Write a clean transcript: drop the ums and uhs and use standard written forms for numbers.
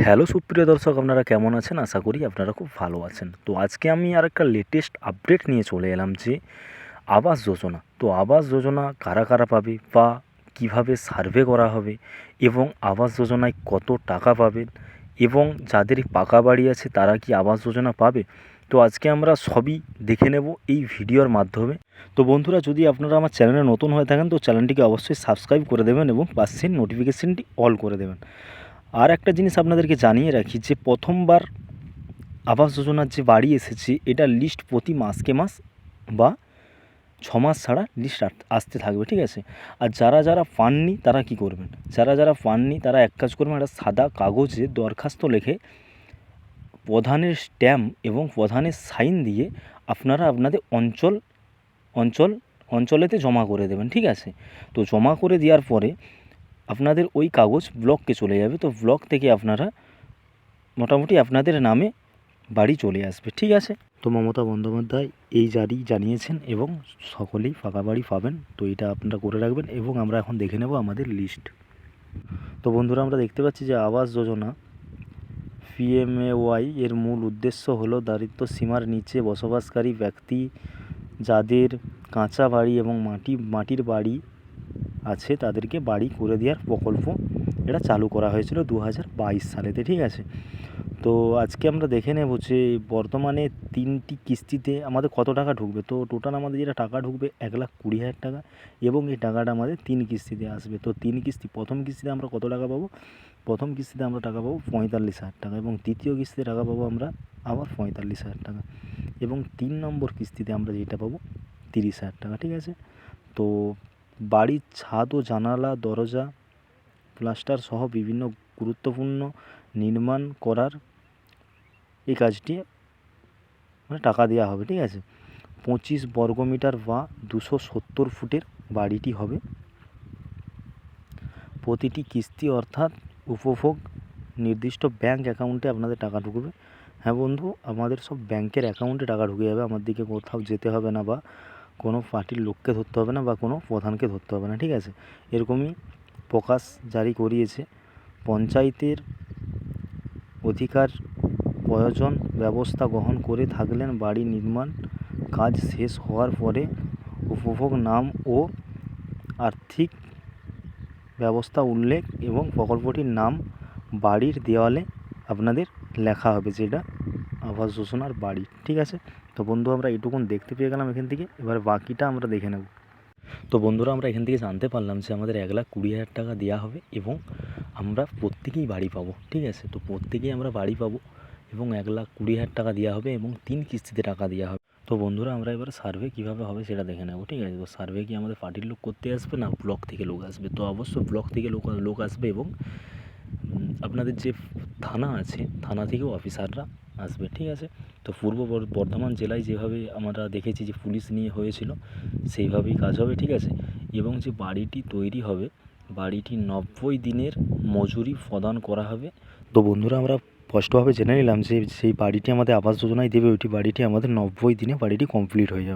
Hello সুপ্রিয় দর্শক, আপনারা কেমন আছেন? আশা করি আপনারা খুব ভালো আছেন। তো আজকে আমি আরেকটা লেটেস্ট আপডেট নিয়ে চলে এলাম যে আবাস যোজনা। তো আবাস যোজনা কারা কারা পাবে বা কিভাবে সার্ভে করা হবে এবং আবাস যোজনায় কত টাকা পাবেন এবং যাদের পাকা বাড়ি আছে তারা কি আবাস যোজনা পাবে? তো আজকে আমরা সবই দেখে নেব এই ভিডিওর মাধ্যমে। তো বন্ধুরা, যদি আপনারা আমার চ্যানেলে নতুন হয়ে থাকেন তো চ্যানেলটিকে অবশ্যই সাবস্ক্রাইব করে দেবেন এবং পাশের নোটিফিকেশানটি অল করে দেবেন। আর একটা জিনিস আপনাদেরকে জানিয়ে রাখি যে প্রথমবার আবাস যোজনার যে বাড়ি এসেছে এটা লিস্ট প্রতি মাসকে মাস বা 6 মাস ছাড়া লিস্ট আসতে থাকবে, ঠিক আছে? আর যারা যারা পাননি তারা কি করবেন? যারা যারা পাননি তারা এক কাজ করবেন, একটা সাদা কাগজে দরখাস্ত লিখে প্রধানের স্ট্যাম্প এবং প্রধানের সাইন দিয়ে আপনারা আপনাদের অঞ্চলেতে জমা করে দেবেন, ঠিক আছে? তো জমা করে দেওয়ার পরে আপনাদের ওই কাগজ ব্লককে চলে যাবে। তো ব্লক থেকে আপনারা মোটামুটি আপনাদের নামে বাড়ি চলে আসবে, ঠিক আছে? তো মমতা বন্দ্যোপাধ্যায় এই জানিয়েছেন এবং সকলেই ফাঁকা বাড়ি পাবেন। তো এটা আপনারা করে রাখবেন এবং আমরা এখন দেখে নেব আমাদের লিস্ট। তো বন্ধুরা, আমরা দেখতে পাচ্ছি যে আবাস যোজনা PMAY এর মূল উদ্দেশ্য হলো দারিদ্র্য সীমার নিচে বসবাসকারী ব্যক্তি যাদের কাঁচা বাড়ি এবং মাটির বাড়ি আছে তাদেরকে বাড়ি করে দেওয়ার প্রকল্প এটা চালু করা হয়েছিল 2022 সালেতে, ঠিক আছে? তো আজকে আমরা দেখে নেব যে বর্তমানে 3টি কিস্তিতে আমাদের কত টাকা ঢুকবে। তো টোটাল আমাদের যেটা টাকা ঢুকবে 1,20,000 টাকা এবং এই টাকাটা আমাদের 3 কিস্তিতে আসবে। তো 3 কিস্তি, প্রথম কিস্তিতে আমরা কত টাকা পাবো? প্রথম কিস্তিতে আমরা টাকা পাবো 45,000 টাকা এবং দ্বিতীয় কিস্তিতে টাকা পাবো আমরা আবার 45,000 টাকা এবং 3 নম্বর কিস্তিতে আমরা যেটা পাবো 30,000 টাকা, ঠিক আছে? তো বাড়ির ছাদ ও জানালা দরজা প্লাস্টার সহ বিভিন্ন গুরুত্বপূর্ণ নির্মাণ করার এই কাজটি মানে টাকা দেওয়া হবে, ঠিক আছে? 25 বর্গমিটার বা 270 ফুটের বাড়িটি হবে। প্রতিটি কিস্তি অর্থাৎ উপভোগ নির্দিষ্ট ব্যাঙ্ক অ্যাকাউন্টে আপনাদের টাকা ঢুকবে। হ্যাঁ বন্ধু, আমাদের সব ব্যাংকের অ্যাকাউন্টে টাকা ঢুকে যাবে, আমাদেরকে কোথাও যেতে হবে না বা কোনো পার্টির লোককে ধরতে হবে না বা কোনো প্রধানকে ধরতে হবে না, ঠিক আছে? এরকমই প্রকাশ জারি করিয়েছে। পঞ্চায়েতের অধিকার প্রয়োজন ব্যবস্থা গ্রহণ করে থাকলেন বাড়ি নির্মাণ কাজ শেষ হওয়ার পরে উপভোগ নাম ও আর্থিক ব্যবস্থা উল্লেখ এবং প্রকল্পটির নাম বাড়ির দেওয়ালে আপনাদের লেখা হবে, যেটা আবাস যোজনার বাড়ি, ঠিক আছে? তো বন্ধু, আমরা এইটুকুন দেখতে পেয়ে গেলাম এখান থেকে। এবার বাকিটা আমরা দেখে নেব। তো বন্ধুরা, আমরা এখান থেকে জানতে পারলাম যে আমাদের 1,20,000 টাকা দেওয়া হবে এবং আমরা প্রত্যেকেই বাড়ি পাবো, ঠিক আছে? তো প্রত্যেকেই আমরা বাড়ি পাবো এবং 1,20,000 টাকা দেওয়া হবে এবং 3 কিস্তিতে টাকা দেওয়া হবে। তো বন্ধুরা, আমরা এবার সার্ভে কীভাবে হবে সেটা দেখে নেব, ঠিক আছে? তো সার্ভে কি আমাদের পার্টির লোক করতে আসবে না ব্লক থেকে লোক আসবে? তো অবশ্যই ব্লক থেকে লোক আসবে এবং আপনাদের যে থানা আছে থানা থেকেও অফিসাররা আসবে, ঠিক আছে? তো পূর্ব বর্ধমান জেলায় যেভাবে আমরা দেখেছি যে পুলিশ নিয়ে হয়েছিল সেইভাবেই কাজ হবে, ঠিক আছে? এবং যে বাড়িটি তৈরি হবে বাড়িটি 90 দিনের মজুরি প্রদান করা হবে। তো বন্ধুরা, আমরা স্পষ্টভাবে জেনে নিলাম যে সেই বাড়িটি আমাদের আবাস যোজনায় দেবে, ওইটি বাড়িটি আমাদের 90 দিনে বাড়িটি কমপ্লিট হয়ে যাবে।